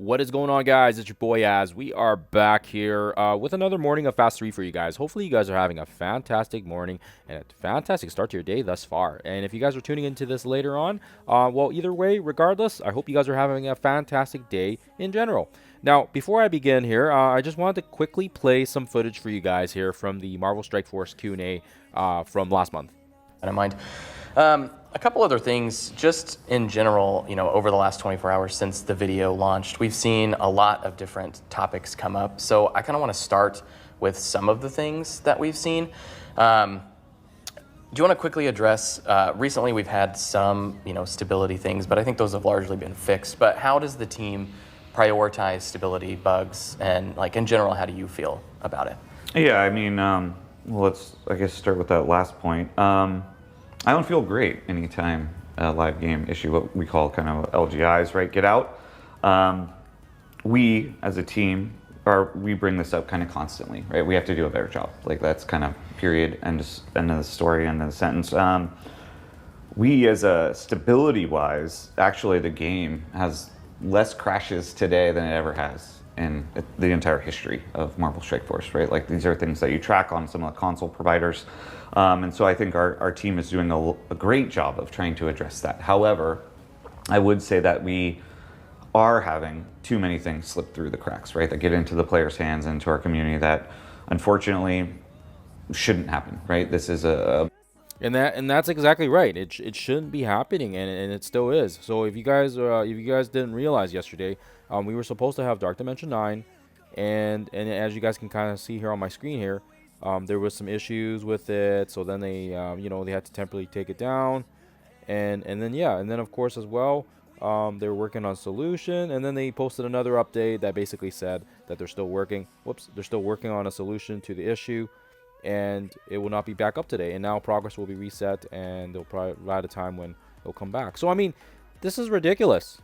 What is going on, guys? It's your boy Az. We are back here with another morning of Fast 3 for you guys. Hopefully you guys are having a fantastic morning and a fantastic start to your day thus far. And if you guys are tuning into this later on, well, either way, regardless, I hope you guys are having a fantastic day in general. Now, before I begin here, I just wanted to quickly play some footage for you guys here from the Marvel Strike Force Q&A from last month. In mind. A couple other things, just in general, over the last 24 hours since the video launched, we've seen a lot of different topics come up. So I kind of want to start with some of the things that we've seen. Do you want to quickly address, recently we've had some, stability things, but I think those have largely been fixed. But how does the team prioritize stability bugs, and in general, how do you feel about it? Yeah, I mean, well, let's, I guess, start with that last point. I don't feel great anytime a live game issue, what we call kind of LGIs, right, get out. We, as a team, we bring this up kind of constantly, right? We have to do a better job. That's kind of period, end of the story, end of the sentence. We, as a stability-wise, actually the game has less crashes today than it ever has in the entire history of Marvel Strike Force, right? These are things that you track on some of the console providers. And so I think our team is doing a great job of trying to address that. However, I would say that we are having too many things slip through the cracks, right? That get into the players' hands and to our community that unfortunately shouldn't happen, right? This is And that's exactly right. It shouldn't be happening, and it still is. So if you guys didn't realize yesterday, we were supposed to have Dark Dimension 9, and as you guys can kind of see here on my screen here, there was some issues with it. So then they they had to temporarily take it down, and then of course as well, they were working on a solution, and then they posted another update that basically said that they're still working. They're still working on a solution to the issue, and it will not be back up today. And now progress will be reset, and they'll provide a time when it'll come back. So I mean, this is ridiculous.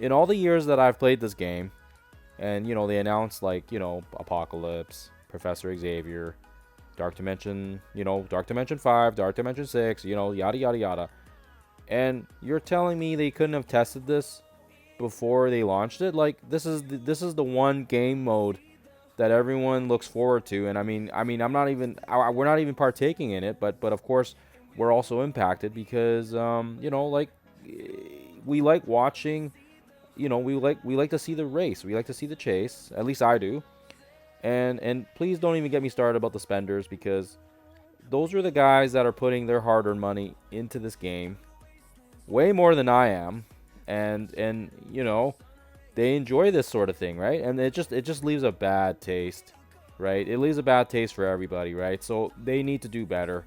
In all the years that I've played this game, and they announced Apocalypse, Professor Xavier, Dark Dimension, Dark Dimension 5, Dark Dimension 6, yada yada yada. And you're telling me they couldn't have tested this before they launched it? This is the one game mode that everyone looks forward to, and I mean we're not even partaking in it, but of course we're also impacted because we like watching, we like to see the race, we like to see the chase, at least I do. And please don't even get me started about the spenders, because those are the guys that are putting their hard-earned money into this game way more than I am, and they enjoy this sort of thing, right? And it just leaves a bad taste, right? It leaves a bad taste for everybody, right? So they need to do better.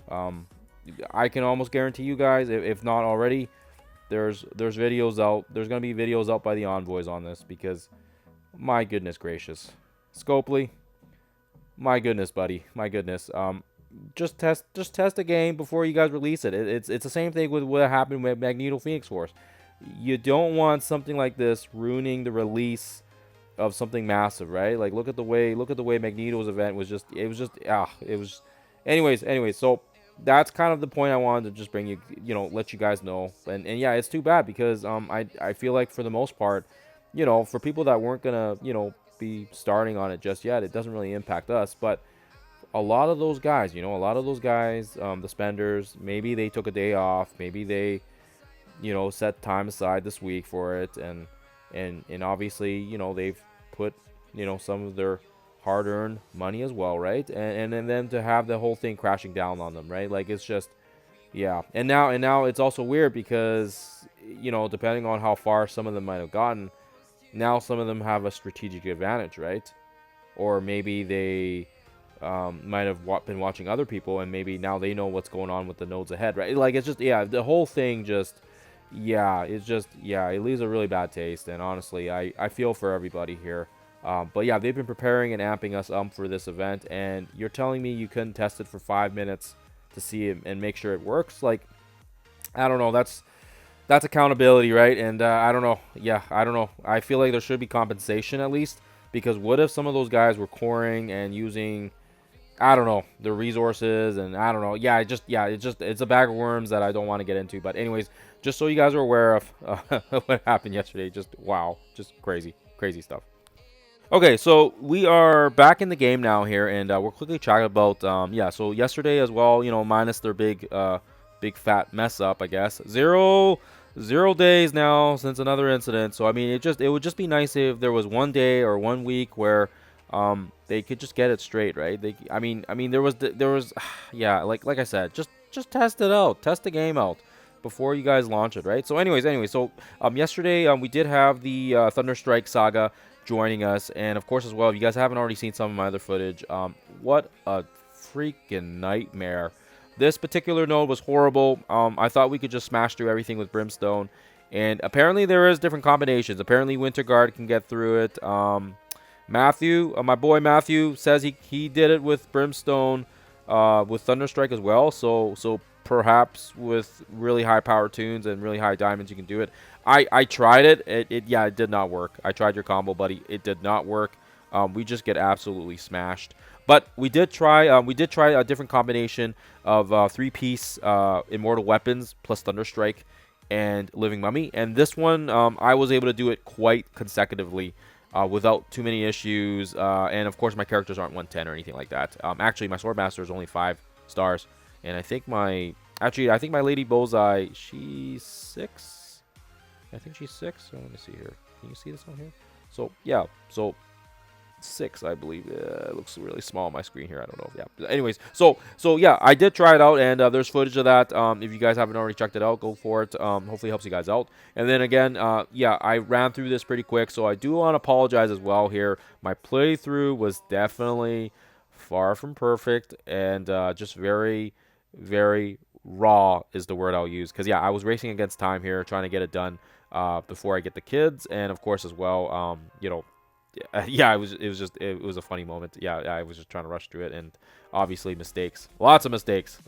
I can almost guarantee you guys, if not already, there's videos out. There's gonna be videos out by the envoys on this, because my goodness gracious, Scopely, my goodness, buddy, my goodness. Just test the game before you guys release it. It's the same thing with what happened with Magneto Phoenix Force. You don't want something like this ruining the release of something massive, right? Look at the way Magneto's event was just. Anyways, so that's kind of the point I wanted to just bring you, let you guys know. And yeah, it's too bad, because I feel like for the most part, for people that weren't gonna be starting on it just yet, it doesn't really impact us. But a lot of those guys, the spenders, maybe they took a day off, maybe they set time aside this week for it, and obviously they've put some of their hard-earned money as well, right? And then to have the whole thing crashing down on them, right? It's just, yeah. And now it's also weird because depending on how far some of them might have gotten, now some of them have a strategic advantage, right? Or maybe they might have been watching other people, and maybe now they know what's going on with the nodes ahead, right? It's just, yeah, the whole thing just, yeah, it leaves a really bad taste. And honestly, I feel for everybody here. But yeah, they've been preparing and amping us up for this event, and you're telling me you couldn't test it for 5 minutes to see it and make sure it works? I don't know. That's accountability, right? And I don't know. Yeah, I don't know. I feel like there should be compensation at least, because what if some of those guys were coring and using I don't know, the resources, and I don't know. Yeah, it's a bag of worms that I don't want to get into. But anyways, just so you guys are aware of what happened yesterday. Just wow, just crazy stuff. Okay, so we are back in the game now here, and we're quickly chatting about yeah. So yesterday as well, minus their big fat mess up, I guess. Zero days now since another incident. So I mean, it would just be nice if there was one day or one week where they could just get it straight, right? I mean there was yeah, like I said, just test it out, test the game out before you guys launch it, right? So anyways, so yesterday we did have the Thunderstrike Saga joining us, and of course as well, if you guys haven't already seen some of my other footage, what a freaking nightmare. This particular node was horrible. I thought we could just smash through everything with Brimstone, and apparently there is different combinations. Apparently Winter Guard can get through it. Matthew, my boy Matthew, says he did it with Brimstone, with Thunderstrike as well. So perhaps with really high power tunes and really high diamonds, you can do it. I tried it. It did not work. I tried your combo, buddy. It did not work. We just get absolutely smashed. But we did try a different combination of three-piece immortal weapons plus Thunderstrike and Living Mummy. And this one, I was able to do it quite consecutively without too many issues. And of course, my characters aren't 110 or anything like that. Actually, my Swordmaster is only 5 stars, and I think my Lady Bullseye, she's 6. I think she's 6. So let me see here. Can you see this on here? So yeah, so 6, I believe. It looks really small on my screen here. I don't know. Yeah. But anyways, so yeah, I did try it out, and there's footage of that. If you guys haven't already checked it out, go for it. Hopefully, it helps you guys out. And then again, yeah, I ran through this pretty quick, so I do want to apologize as well here. My playthrough was definitely far from perfect, and just very, very raw is the word I'll use. Because yeah, I was racing against time here, trying to get it done before I get the kids, and of course as well, yeah, it was a funny moment. Yeah, I was just trying to rush through it, and obviously mistakes, lots of mistakes.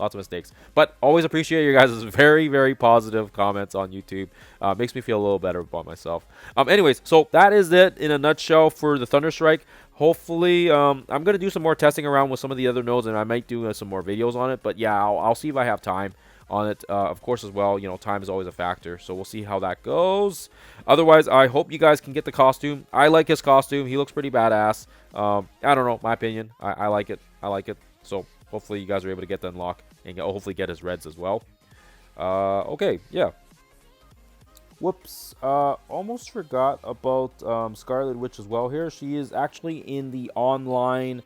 But always appreciate your guys' very, very positive comments on YouTube. Makes me feel a little better about myself. Anyways, so that is it in a nutshell for the Thunderstrike. Hopefully, I'm gonna do some more testing around with some of the other nodes, and I might do some more videos on it. But yeah, I'll see if I have time on it. Of course, as well, time is always a factor, so we'll see how that goes. Otherwise, I hope you guys can get the costume. I like his costume. He looks pretty badass. I don't know, my opinion. I like it. So hopefully you guys are able to get the unlock and hopefully get his reds as well. Okay, yeah. Whoops. Almost forgot about Scarlet Witch as well here. She is actually in the online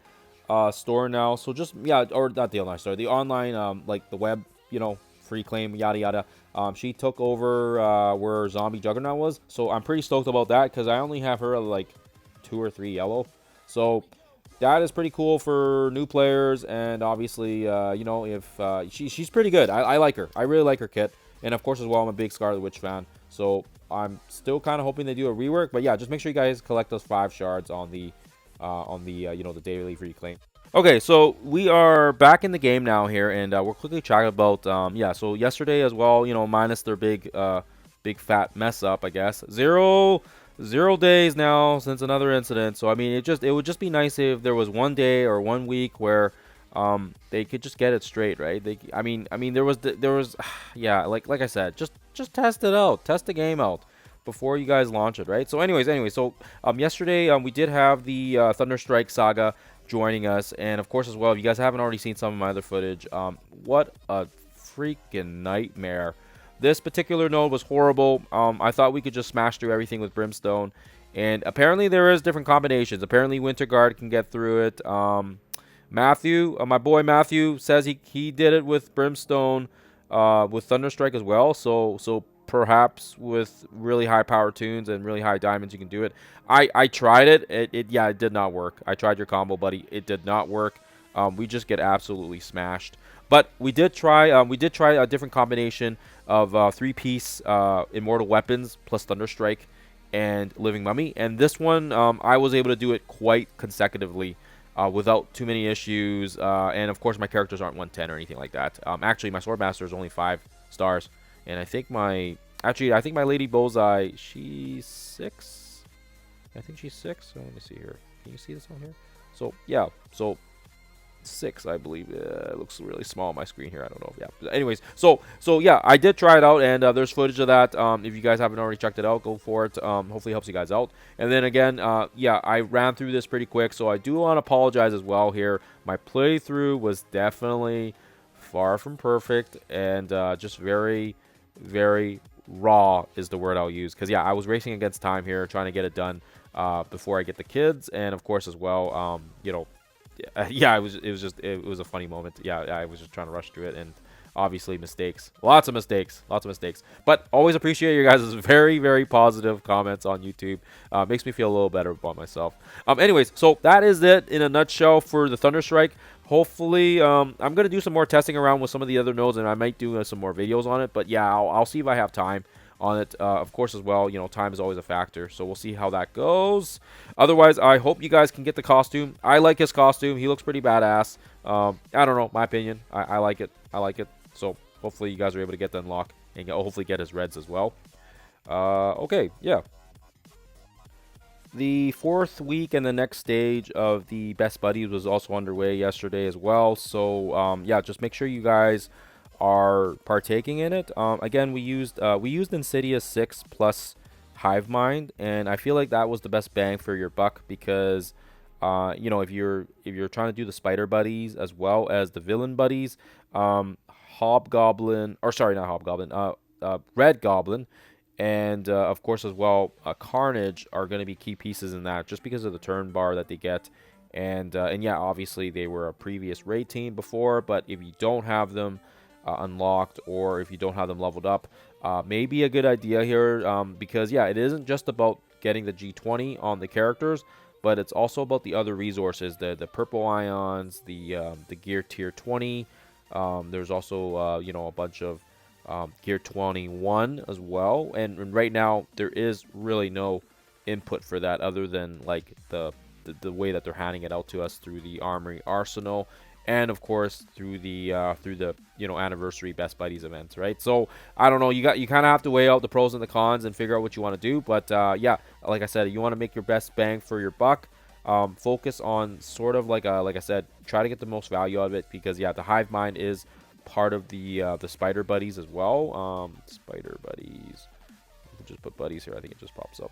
store now. So just, yeah, or not the online store, the online, like the web, free claim, yada yada. She took over where Zombie Juggernaut was, so I'm pretty stoked about that because I only have her like 2 or 3 yellow. So that is pretty cool for new players, and obviously, if she's pretty good. I like her. I really like her kit, and of course as well, I'm a big Scarlet Witch fan. So I'm still kind of hoping they do a rework, but yeah, just make sure you guys collect those 5 shards on the the daily free claim. Okay, so we are back in the game now here, and we're quickly chatting about yeah. So yesterday as well, minus their big fat mess up, I guess. Zero days now since another incident. So I mean, it would just be nice if there was one day or one week where they could just get it straight, right? I mean there was yeah, like I said, just test it out, test the game out before you guys launch it, right? So anyways, so yesterday we did have the Thunderstrike Saga joining us, and of course as well, if you guys haven't already seen some of my other footage, what a freaking nightmare. This particular node was horrible. I thought we could just smash through everything with Brimstone, and apparently there is different combinations. Apparently Winter Guard can get through it. Matthew, my boy Matthew, says he did it with Brimstone, with Thunderstrike as well. So perhaps with really high power tunes and really high diamonds, you can do it. I tried it. It did not work. I tried your combo, buddy. It did not work. We just get absolutely smashed. But we did try a different combination of 3-piece immortal weapons plus Thunderstrike and Living Mummy. And this one, I was able to do it quite consecutively without too many issues. And of course, my characters aren't 110 or anything like that. Actually, my Swordmaster is only 5 stars. And I think my Lady Bullseye, she's 6. I think she's 6. So let me see here. Can you see this on here? So yeah, so 6, I believe. It looks really small on my screen here. I don't know. Yeah. But anyways, so yeah, I did try it out, and there's footage of that. If you guys haven't already checked it out, go for it. Hopefully, it helps you guys out. And then again, yeah, I ran through this pretty quick, so I do want to apologize as well here. My playthrough was definitely far from perfect, and just very, very raw is the word I'll use. Because yeah, I was racing against time here, trying to get it done before I get the kids, and of course as well, you know. Yeah, it was a funny moment. Yeah, I was just trying to rush through it, and obviously mistakes, lots of mistakes. But always appreciate your guys' very, very positive comments on YouTube. Makes me feel a little better about myself. Anyways, so that is it in a nutshell for the Thunderstrike. Hopefully, I'm gonna do some more testing around with some of the other nodes, and I might do some more videos on it. But yeah, I'll see if I have time on it, of course, as well. You know, time is always a factor, so we'll see how that goes. Otherwise, I hope you guys can get the costume. I like his costume. He looks pretty badass. I don't know, my opinion. I like it. So hopefully you guys are able to get the unlock and hopefully get his reds as well. Okay, yeah. The 4th week and the next stage of the Best Buddies was also underway yesterday as well. So yeah, just make sure you guys are partaking in it. Again, we used Insidious 6 plus Hive Mind, and I feel like that was the best bang for your buck because you know, if you're trying to do the spider buddies as well as the villain buddies, Hobgoblin, or sorry, not Hobgoblin, Red Goblin, and of course as well Carnage are going to be key pieces in that, just because of the turn bar that they get. And yeah, obviously they were a previous raid team before, but if you don't have them unlocked, or if you don't have them leveled up, maybe a good idea here, because yeah, it isn't just about getting the G20 on the characters, but it's also about the other resources, the purple ions, the gear tier 20. There's also you know, a bunch of gear 21 as well, and right now there is really no input for that other than like the way that they're handing it out to us through the Armory Arsenal, and of course through the you know, anniversary Best Buddies events, right? So I don't know, you kind of have to weigh out the pros and the cons and figure out what you want to do. But yeah, like I said, you want to make your best bang for your buck. Focus on sort of like I said, try to get the most value out of it, because yeah, the Hive Mind is part of the Spider Buddies as well. Spider Buddies, I can just put buddies here, I think it just pops up.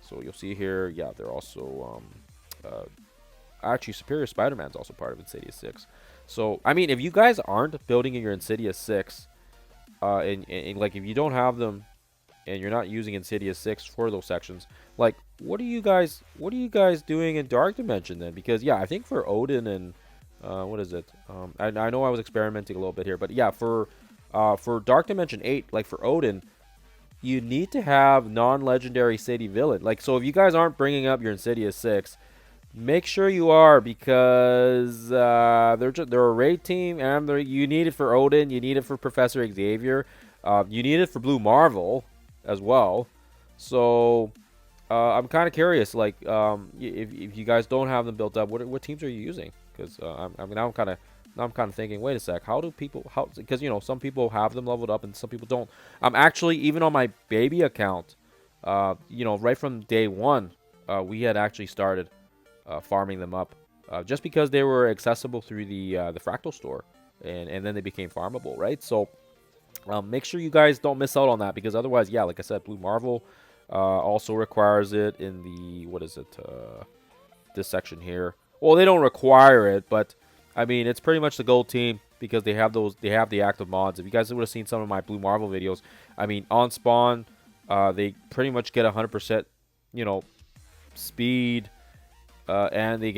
So you'll see here, yeah, they're also actually, Superior Spider-Man's also part of Insidious 6. So, I mean, if you guys aren't building in your Insidious 6, and like, if you don't have them, and you're not using Insidious 6 for those sections, like, what are you guys doing in Dark Dimension then? Because, yeah, I think for Odin and, what is it? I know I was experimenting a little bit here, but yeah, for Dark Dimension 8, like, for Odin, you need to have non-legendary city villain. Like, so if you guys aren't bringing up your Insidious 6, make sure you are, because they're a raid team, and you need it for Odin, you need it for Professor Xavier, you need it for Blue Marvel as well. So I'm kind of curious, like, if you guys don't have them built up, what teams are you using? Because I'm kind of thinking, wait a sec, because you know, some people have them leveled up and some people don't. I'm actually, even on my baby account, you know, right from day one, we had actually started farming them up, just because they were accessible through the Fractal store, and then they became farmable, right? So make sure you guys don't miss out on that, because otherwise, yeah, like I said, Blue Marvel also requires it in the, what is it, this section here. Well, they don't require it, but I mean, it's pretty much the gold team, because they have the active mods. If you guys would have seen some of my Blue Marvel videos, I mean, on spawn, they pretty much get 100%, you know, speed, and they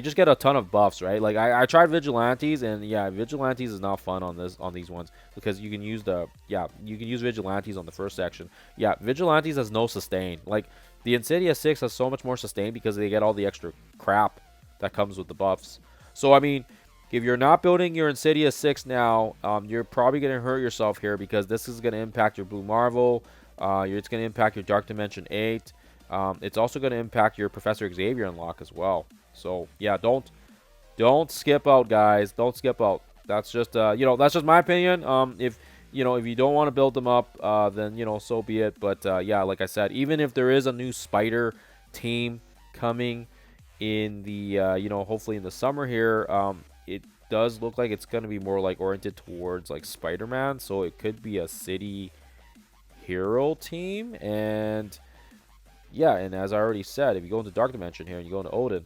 just get a ton of buffs, right? Like, I tried Vigilantes, and yeah, Vigilantes is not fun on these ones, because you can use Vigilantes on the first section. Yeah, Vigilantes has no sustain. Like, the Insidious 6 has so much more sustain because they get all the extra crap that comes with the buffs. So I mean, if you're not building your Insidious 6 now, you're probably going to hurt yourself here, because this is going to impact your Blue Marvel. It's going to impact your Dark Dimension 8. It's also going to impact your Professor Xavier unlock as well. So yeah, don't skip out, guys. Don't skip out. That's just you know, that's just my opinion. If you don't want to build them up, then you know, so be it. But yeah, like I said, even if there is a new Spider team coming, in the hopefully in the summer here. It does look like it's going to be more like oriented towards like Spider-Man, so it could be a city hero team. And yeah, and as I already said, if you go into Dark Dimension here and you go into Odin,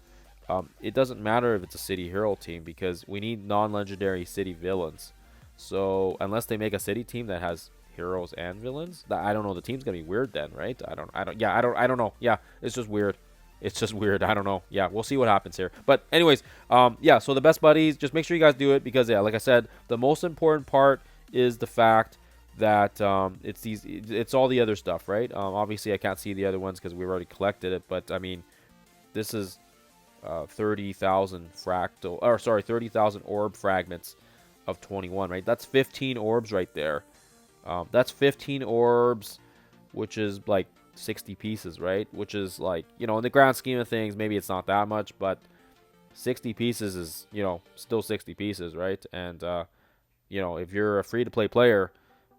it doesn't matter if it's a city hero team because we need non-legendary city villains. So unless they make a city team that has heroes and villains, I don't know. The team's gonna be weird then, right? I don't know. Yeah, it's just weird. It's just weird. I don't know. Yeah, we'll see what happens here. But anyways, yeah. So the best buddies, just make sure you guys do it because yeah, like I said, the most important part is the fact that it's all the other stuff, right? Obviously, I can't see the other ones because we've already collected it. But I mean, this is 30,000 fractal, or sorry, 30,000 orb fragments of 21, right? That's 15 orbs right there. That's 15 orbs, which is like 60 pieces, right? Which is like, in the grand scheme of things, maybe it's not that much, but 60 pieces is, still 60 pieces, right? And, if you're a free-to-play player,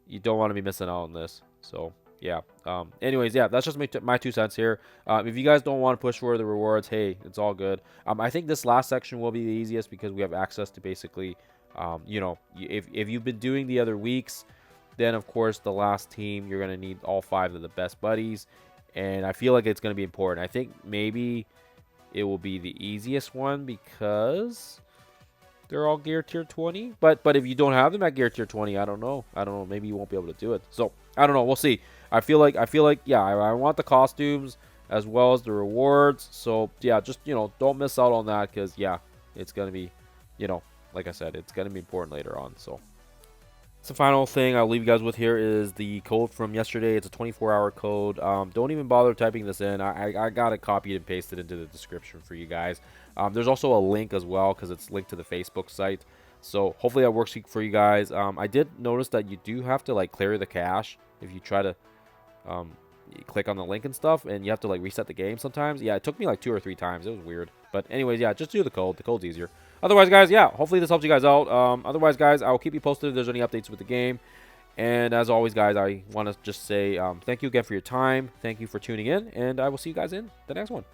you don't want to be missing out on this. So, yeah. Anyways, yeah, that's just my 2 cents here. If you guys don't want to push for the rewards, hey, it's all good. I think this last section will be the easiest because we have access to basically, if you've been doing the other weeks, then of course the last team, you're going to need all 5 of the best buddies. And I feel like it's going to be important. I think maybe it will be the easiest one because they're all gear tier 20. But if you don't have them at gear tier 20, I don't know. Maybe you won't be able to do it. So I don't know. We'll see. I feel like yeah, I want the costumes as well as the rewards. So yeah, just don't miss out on that because yeah, it's gonna be like I said, it's gonna be important later on. So the final thing I'll leave you guys with here is the code from yesterday. It's a 24-hour code. Don't even bother typing this in. I got it copied and pasted into the description for you guys. There's also a link as well because it's linked to the Facebook site. So hopefully that works for you guys. I did notice that you do have to like clear the cache if you try to click on the link and stuff, and you have to like reset the game sometimes. Yeah, it took me like 2 or 3 times. It was weird. But anyways, yeah, just do the code. The code's easier. Otherwise, guys, yeah, hopefully this helps you guys out. Otherwise, guys, I will keep you posted if there's any updates with the game. And as always, guys, I want to just say thank you again for your time. Thank you for tuning in, and I will see you guys in the next one.